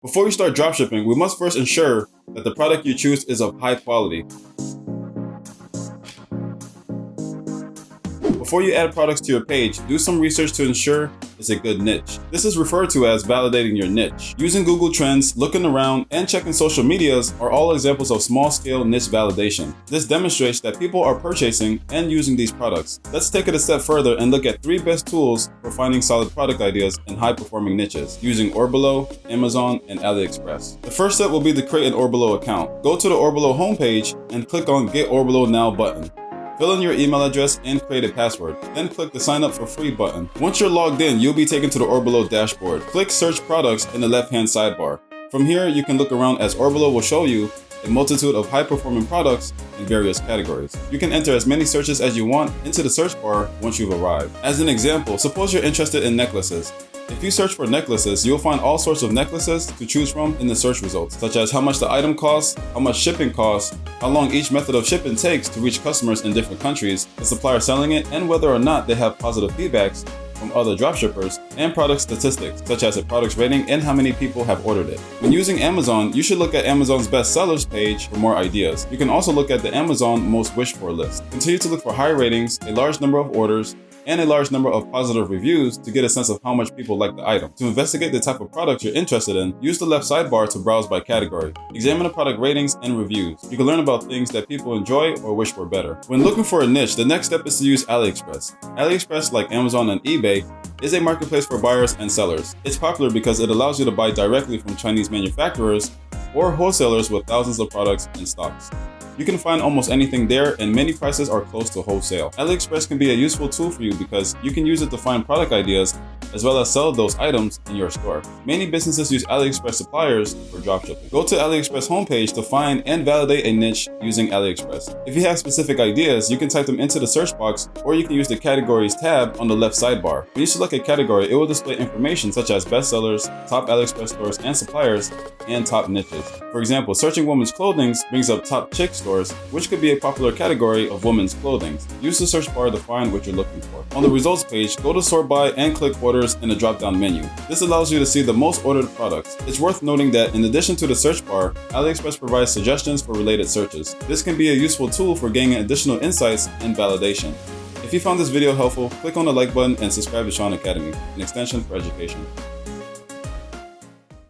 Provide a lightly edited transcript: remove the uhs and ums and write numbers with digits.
Before you start dropshipping, we must first ensure that the product you choose is of high quality. Before you add products to your page, do some research to ensure it's a good niche. This is referred to as validating your niche. Using Google Trends, looking around, and checking social medias are all examples of small-scale niche validation. This demonstrates that people are purchasing and using these products. Let's take it a step further and look at 3 best tools for finding solid product ideas in high-performing niches using Orbalo, Amazon, and AliExpress. The first step will be to create an Orbalo account. Go to the Orbalo homepage and click on Get Orbalo Now button. Fill in your email address and create a password. Then click the Sign Up for Free button. Once you're logged in, you'll be taken to the Orbalo dashboard. Click Search Products in the left-hand sidebar. From here, you can look around as Orbalo will show you a multitude of high-performing products in various categories. You can enter as many searches as you want into the search bar once you've arrived. As an example, suppose you're interested in necklaces. If you search for necklaces, you'll find all sorts of necklaces to choose from in the search results, such as how much the item costs, how much shipping costs, how long each method of shipping takes to reach customers in different countries, the supplier selling it, and whether or not they have positive feedbacks from other dropshippers, and product statistics, such as a product's rating and how many people have ordered it. When using Amazon, you should look at Amazon's best sellers page for more ideas. You can also look at the Amazon most wished for list. Continue to look for high ratings, a large number of orders, and a large number of positive reviews to get a sense of how much people like the item. To investigate the type of product you're interested in, use the left sidebar to browse by category. Examine the product ratings and reviews. You can learn about things that people enjoy or wish were better. When looking for a niche, the next step is to use AliExpress. AliExpress, like Amazon and eBay, is a marketplace for buyers and sellers. It's popular because it allows you to buy directly from Chinese manufacturers or wholesalers with thousands of products in stocks. You can find almost anything there, and many prices are close to wholesale. AliExpress can be a useful tool for you because you can use it to find product ideas as well as sell those items in your store. Many businesses use AliExpress suppliers for dropshipping. Go to AliExpress homepage to find and validate a niche using AliExpress. If you have specific ideas, you can type them into the search box, or you can use the Categories tab on the left sidebar. When you select a category, it will display information such as bestsellers, top AliExpress stores and suppliers, and top niches. For example, searching women's clothing brings up top chick stores, which could be a popular category of women's clothing. Use the search bar to find what you're looking for. On the results page, go to Sort By and click Orders in the drop-down menu. This allows you to see the most ordered products. It's worth noting that in addition to the search bar, AliExpress provides suggestions for related searches. This can be a useful tool for gaining additional insights and validation. If you found this video helpful, click on the like button and subscribe to SHAUN Academy, an extension for education.